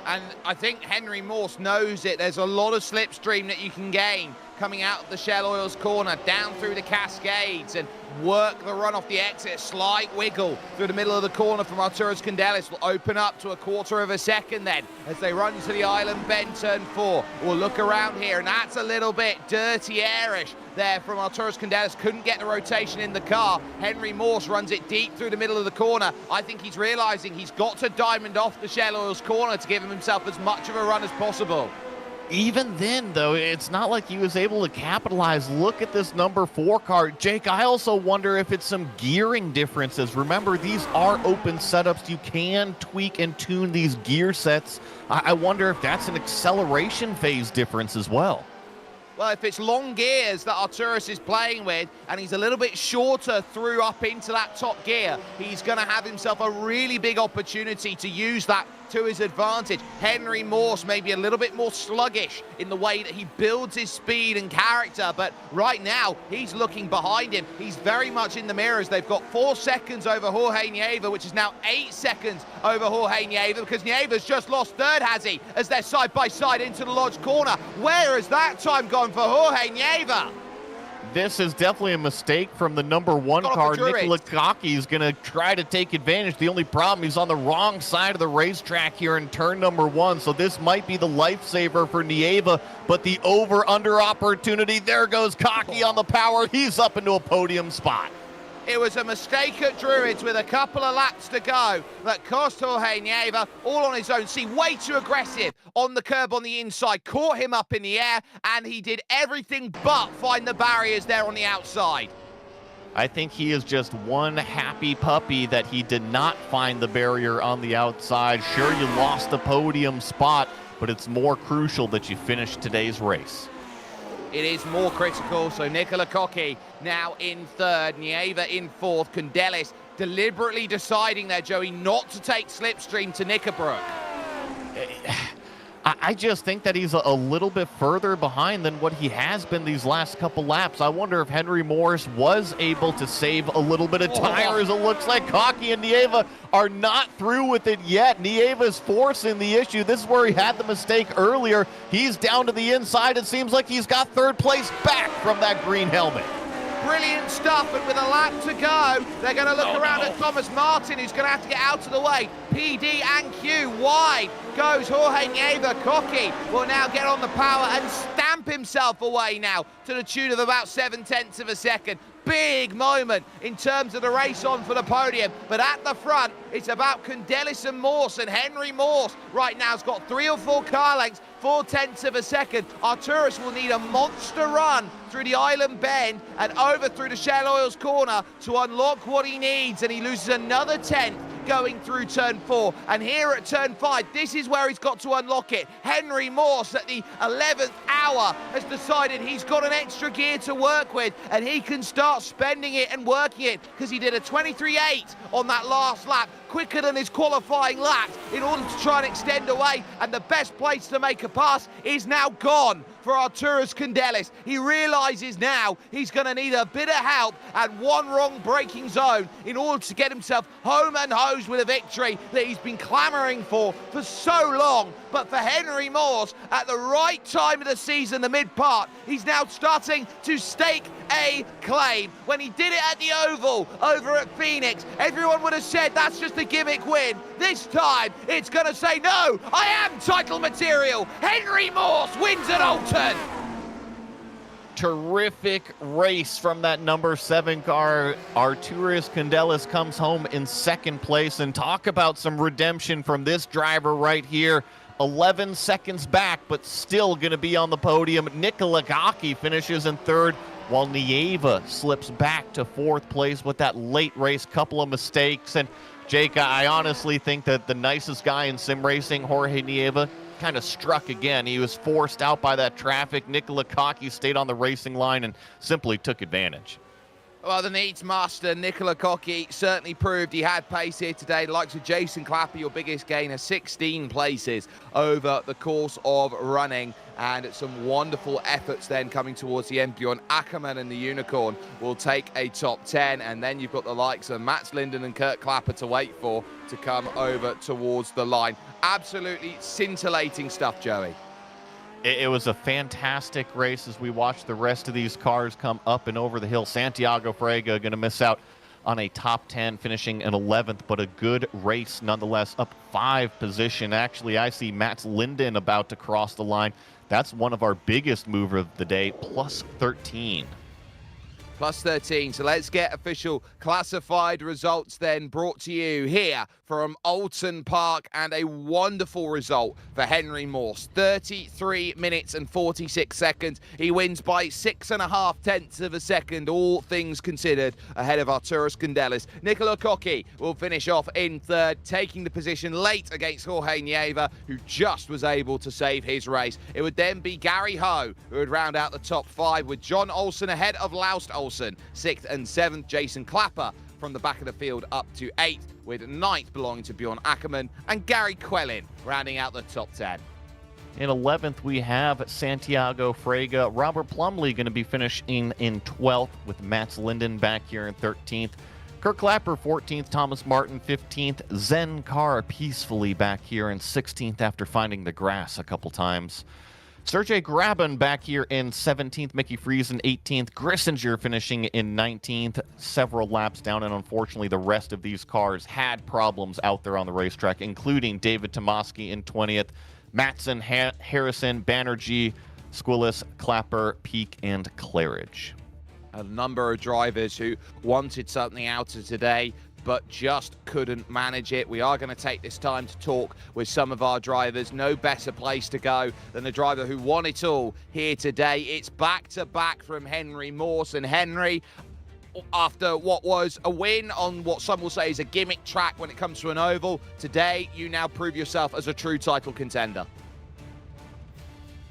And I think Henry Morse knows it. There's a lot of slipstream that you can gain coming out of the Shell Oils corner, down through the Cascades, and work the run off the exit. Slight wiggle through the middle of the corner from Arturus Candelis will open up to a 1/4 of a second then as they run to the island bend, turn 4. We'll look around here, and that's a little bit dirty airish there from Arturus Candelis. Couldn't get the rotation in the car. Henry Morse runs it deep through the middle of the corner. I think he's realizing he's got to diamond off the Shell Oils corner to give himself as much of a run as possible. Even then, though, it's not like he was able to capitalize. Look at this number 4 car. Jake, I also wonder if it's some gearing differences. Remember, these are open setups. You can tweak and tune these gear sets. I wonder if that's an acceleration phase difference as well. Well, if it's long gears that Arturus is playing with, and he's a little bit shorter through up into that top gear, he's going to have himself a really big opportunity to use that to his advantage. Henry Morse may be a little bit more sluggish in the way that he builds his speed and character, but right now he's looking behind him. He's very much in the mirrors. They've got 4 seconds over Jorge Nieva, which is now 8 seconds over Jorge Nieva, because Nieva's just lost third, has he, as they're side by side into the Lodge corner. Where has that time gone for Jorge Nieva? This is definitely a mistake from the number 1 car. Nicola Kaki is going to try to take advantage. The only problem, he's on the wrong side of the racetrack here in turn number 1, so this might be the lifesaver for Nieva, but the over-under opportunity, there goes Kaki on the power. He's up into a podium spot. It was a mistake at Druids with a couple of laps to go that cost Jorge Nieva all on his own. See, way too aggressive on the curb on the inside, caught him up in the air, and he did everything but find the barriers there on the outside. I think he is just one happy puppy that he did not find the barrier on the outside. Sure, you lost the podium spot, but it's more crucial that you finish today's race. It is more critical, so Nicola Kaki now in third, Nieva in fourth, Condelis deliberately deciding there, Joey, not to take slipstream to Knickerbrook. I just think that he's a little bit further behind than what he has been these last couple laps. I wonder if Henry Maurice was able to save a little bit of tires. It looks like Kaki and Nieva are not through with it yet. Nieva's forcing the issue. This is where he had the mistake earlier. He's down to the inside. It seems like he's got third place back from that green helmet. Brilliant stuff, but with a lap to go, they're going to look around at Thomas Martin, who's going to have to get out of the way. PD and Q wide goes Jorge Nieva. Kaki will now get on the power and stamp himself away now to the tune of about 0.7 of a second. Big moment in terms of the race on for the podium, but at the front, it's about Condelis and Morse, and Henry Morse right now has got 3 or 4 car lengths, 0.4 of a second. Arturus will need a monster run through the island bend and over through the Shell Oils corner to unlock what he needs, and he loses another 10 going through turn 4. And here at turn 5, this is where he's got to unlock it. Henry Morse at the 11th hour has decided he's got an extra gear to work with, and he can start spending it and working it, because he did a 23.8 on that last lap, quicker than his qualifying laps, in order to try and extend away, and the best place to make a pass is now gone for Arturus Condelis. He realizes now he's going to need a bit of help and one wrong braking zone in order to get himself home and hosed with a victory that he's been clamoring for so long. But for Henry Morse, at the right time of the season, the mid-part, he's now starting to stake a claim. When he did it at the Oval over at Phoenix, everyone would have said that's just a gimmick win. This time, it's going to say, no, I am title material. Henry Morse wins at Oulton. Terrific race from that number 7 car. Arturus Condelis comes home in second place, and talk about some redemption from this driver right here. 11 seconds back, but still going to be on the podium. Nicola Kaki finishes in third, while Nieva slips back to fourth place with that late race couple of mistakes. And Jake, I honestly think that the nicest guy in sim racing, Jorge Nieva, kind of struck again. He was forced out by that traffic. Nicola Kaki stayed on the racing line and simply took advantage. Well, the needs master, Nicola Kaki, certainly proved he had pace here today. The likes of Jason Clapper, your biggest gainer, 16 places over the course of running. And some wonderful efforts then coming towards the end. Bjorn Ackermann and the Unicorn will take a top 10. And then you've got the likes of Mats Linden and Kurt Clapper to wait for to come over towards the line. Absolutely scintillating stuff, Joey. It was a fantastic race as we watched the rest of these cars come up and over the hill. Santiago Frega going to miss out on a top 10, finishing in 11th, but a good race nonetheless, up 5 position. Actually, I see Mats Linden about to cross the line. That's one of our biggest mover of the day, plus 13. Plus 13. So let's get official classified results then brought to you here from Oulton Park, and a wonderful result for Henry Morse. 33 minutes and 46 seconds. He wins by 6.5 of a second, all things considered, ahead of Arturus Condelis. Nicola Kaki will finish off in third, taking the position late against Jorge Nieva, who just was able to save his race. It would then be Gary Ho who would round out the top 5, with John Olsen ahead of Laust Olsen. 6th and 7th, Jason Clapper from the back of the field up to 8th, with 9th belonging to Bjorn Ackermann, and Gary Quellin rounding out the top 10. In 11th, we have Santiago Frega. Robert Plumley going to be finishing in 12th, with Mats Linden back here in 13th. Kirk Clapper 14th, Thomas Martin 15th. Zen Carr peacefully back here in 16th after finding the grass a couple times. Sergey Graben back here in 17th, Mickey Friesen 18th, Grissinger finishing in 19th, several laps down, and unfortunately the rest of these cars had problems out there on the racetrack, including David Tomaski in 20th, Matson, Harrison, Banerjee, Squillis, Clapper, Peak, and Claridge. A number of drivers who wanted something out of today, but just couldn't manage it. We are going to take this time to talk with some of our drivers. No better place to go than the driver who won it all here today. It's back-to-back from Henry Morse. And Henry, after what was a win on what some will say is a gimmick track when it comes to an oval, today you now prove yourself as a true title contender.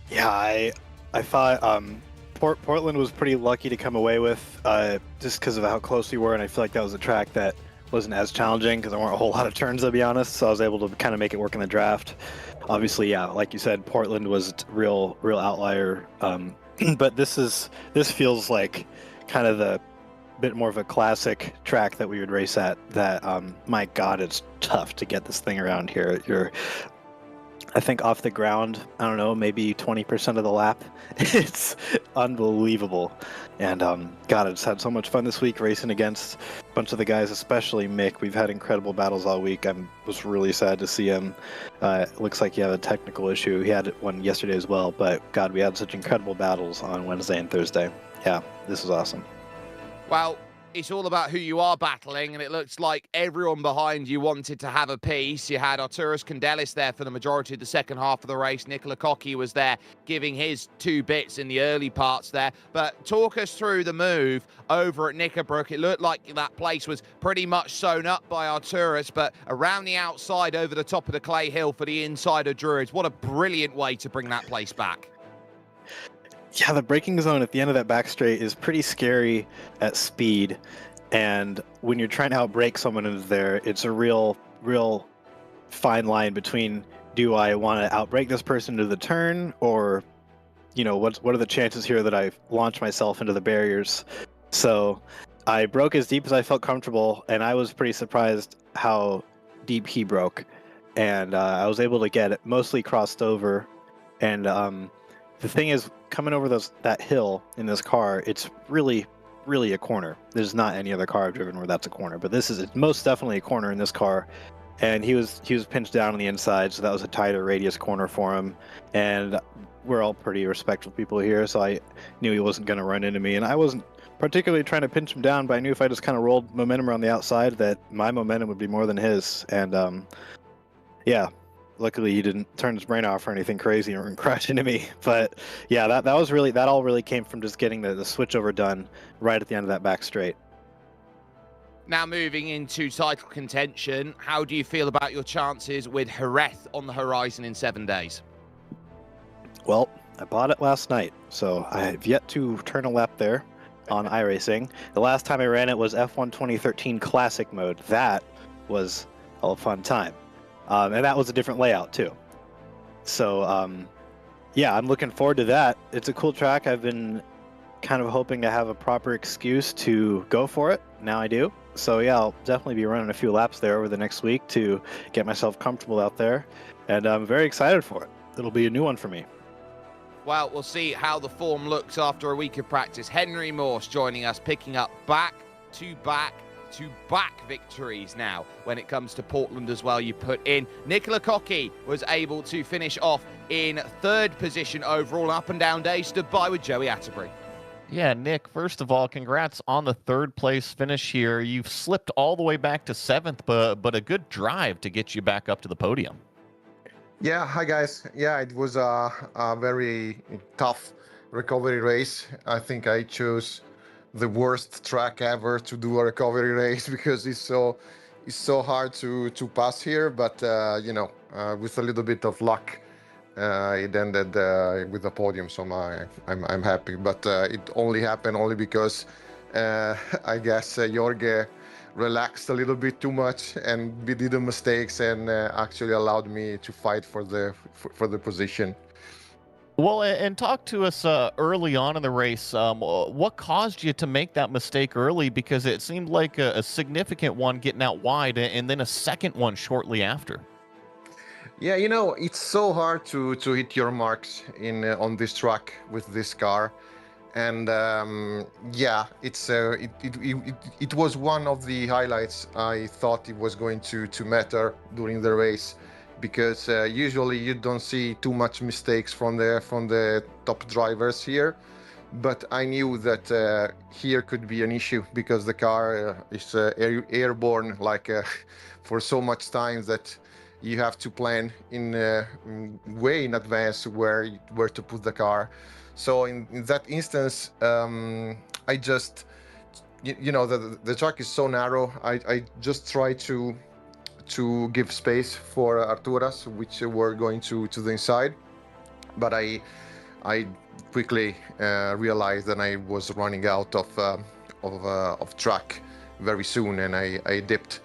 Yeah, I thought Portland was pretty lucky to come away with, just because of how close we were, and I feel like that was a track that wasn't as challenging because there weren't a whole lot of turns, to be honest, so I was able to kind of make it work in the draft. Obviously, yeah, like you said, Portland was real outlier, but this feels like kind of the bit more of a classic track that we would race at. That my God, it's tough to get this thing around here. I think off the ground, I don't know, maybe 20% of the lap. It's unbelievable. And God, I just had so much fun this week racing against a bunch of the guys, especially Mick. We've had incredible battles all week. I was really sad to see him. It looks like he had a technical issue. He had one yesterday as well. But God, we had such incredible battles on Wednesday and Thursday. Yeah, this was awesome. Well, it's all about who you are battling, and it looks like everyone behind you wanted to have a piece. You had Arturas Kondelis there for the majority of the second half of the race. Nicola Cocchi was there giving his 2 bits in the early parts there. But talk us through the move over at Knickerbrook. It looked like that place was pretty much sewn up by Arturas, but around the outside over the top of the clay hill for the inside of Druids. What a brilliant way to bring that place back. Yeah, the braking zone at the end of that back straight is pretty scary at speed, and when you're trying to outbrake someone into there, it's a real fine line between, do I want to outbrake this person into the turn, or, you know, what are the chances here that I launch myself into the barriers? So I broke as deep as I felt comfortable, and I was pretty surprised how deep he broke, and I was able to get it mostly crossed over, and the thing is, coming over that hill in this car, it's really a corner. There's not any other car I've driven where that's a corner, but it's most definitely a corner in this car. And he was pinched down on the inside, so that was a tighter radius corner for him. And we're all pretty respectful people here, so I knew he wasn't going to run into me. And I wasn't particularly trying to pinch him down, but I knew if I just kind of rolled momentum around the outside that my momentum would be more than his. And yeah. Luckily, he didn't turn his brain off or anything crazy or crash into me. But yeah, that all really came from just getting the switchover done right at the end of that back straight. Now moving into title contention, how do you feel about your chances with Jerez on the horizon in 7 days? Well, I bought it last night, so I have yet to turn a lap there on iRacing. The last time I ran it was F1 2013 Classic mode. That was a fun time. And that was a different layout too. So yeah, I'm looking forward to that. It's a cool track. I've been kind of hoping to have a proper excuse to go for it. Now I do. So yeah, I'll definitely be running a few laps there over the next week to get myself comfortable out there. And I'm very excited for it. It'll be a new one for me. Well, we'll see how the form looks after a week of practice. Henry Morse joining us, picking up back-to-back victories now when it comes to Portland as well. You put in Nicola Cocchi was able to finish off in 3rd position overall. Up and down day stood by with Joey Atterbury. Yeah, Nick, first of all, congrats on the 3rd place finish here. You've slipped all the way back to 7th, but a good drive to get you back up to the podium. Yeah, hi guys. Yeah, it was a very tough recovery race. I think I chose the worst track ever to do a recovery race because it's so hard to pass here. But you know, with a little bit of luck, it ended with a podium. So I'm happy. But it only happened because I guess Jorge relaxed a little bit too much and we did the mistakes and actually allowed me to fight for the position. Well, and talk to us early on in the race. What caused you to make that mistake early? Because it seemed like a significant one getting out wide and then a second one shortly after. Yeah, you know, it's so hard to hit your marks in on this track with this car, and yeah, it was one of the highlights. I thought it was going to matter during the race, because usually you don't see too much mistakes from the top drivers here, but I knew that here could be an issue because the car is airborne like for so much time that you have to plan in way in advance where to put the car. So in that instance, I just you know the track is so narrow. I just try to give space for Arturas, which were going to the inside, but I quickly realized that I was running out of track very soon, and I dipped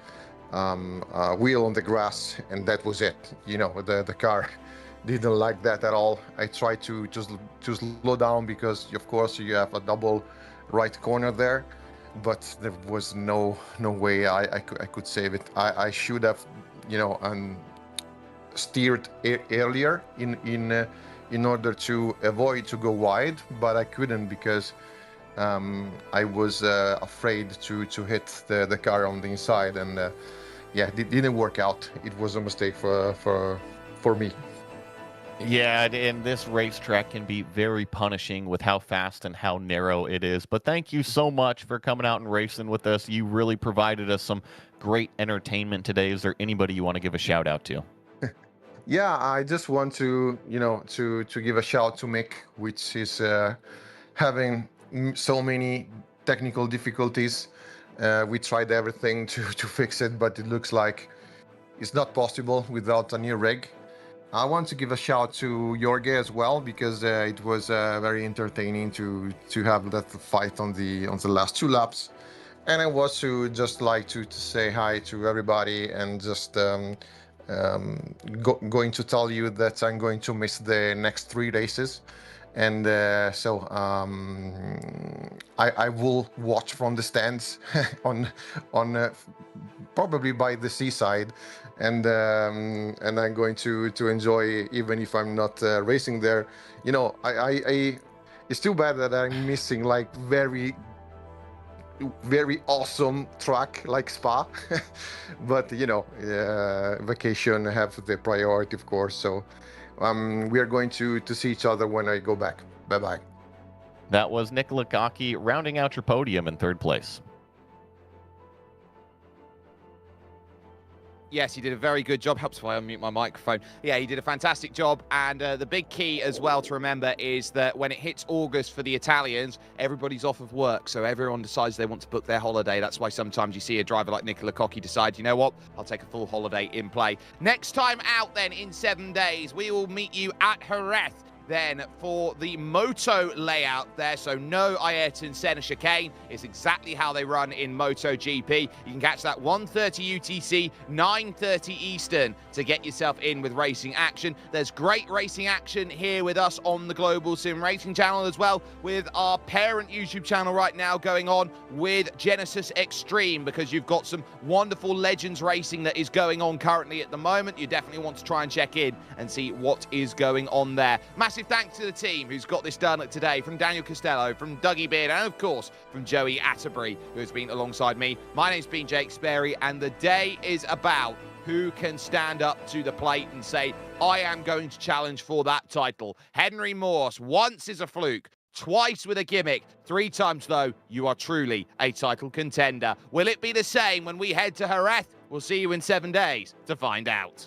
wheel on the grass, and that was it. You know, the car didn't like that at all. I tried to just slow down because of course you have a double right corner there, but there was no way I could save it. I should have, you know, steered earlier in order to avoid to go wide, but I couldn't because I was afraid to hit the car on the inside, and yeah, it didn't work out. It was a mistake for me. Yeah, and this racetrack can be very punishing with how fast and how narrow it is. But thank you so much for coming out and racing with us. You really provided us some great entertainment today. Is there anybody you want to give a shout out to? Yeah, I just want to, you know, to give a shout to Mick, which is having so many technical difficulties. We tried everything to fix it, but it looks like it's not possible without a new rig. I want to give a shout to Jorge as well, because it was very entertaining to have that fight on the last 2 laps. And I was to just like to say hi to everybody, and just going to tell you that I'm going to miss the next 3 races. And so I will watch from the stands on probably by the seaside, and I'm going to enjoy, even if I'm not racing there. You know, I it's too bad that I'm missing like very awesome track like Spa, but you know, vacation have the priority, of course. So we are going to see each other when I go back. Bye bye. That was Nicola Gacchi rounding out your podium in 3rd place. Yes, he did a very good job. Helps if I unmute my microphone. Yeah, he did a fantastic job. And the big key as well to remember is that when it hits August for the Italians, everybody's off of work. So everyone decides they want to book their holiday. That's why sometimes you see a driver like Nicola Gacchi decide, you know what, I'll take a full holiday in play. Next time out then in 7 days, we will meet you at Jerez then for the moto layout there. So no Ayrton Senna chicane. It's exactly how they run in MotoGP. You can catch that 1:30 UTC, 9:30 Eastern to get yourself in with racing action. There's great racing action here with us on the Global Sim Racing channel, as well with our parent YouTube channel right now going on with Genesis Extreme, because you've got some wonderful Legends racing that is going on currently at the moment. You definitely want to try and check in and see what is going on there. Massive thanks to the team who's got this done today, from Daniel Costello, from Dougie Beard, and of course from Joey Atterbury, who has been alongside me. My name's been Jake Sperry, and the day is about who can stand up to the plate and say, I am going to challenge for that title. Henry Morse, once is a fluke, twice with a gimmick, 3 times though, you are truly a title contender. Will it be the same when we head to Jerez? We'll see you in 7 days to find out.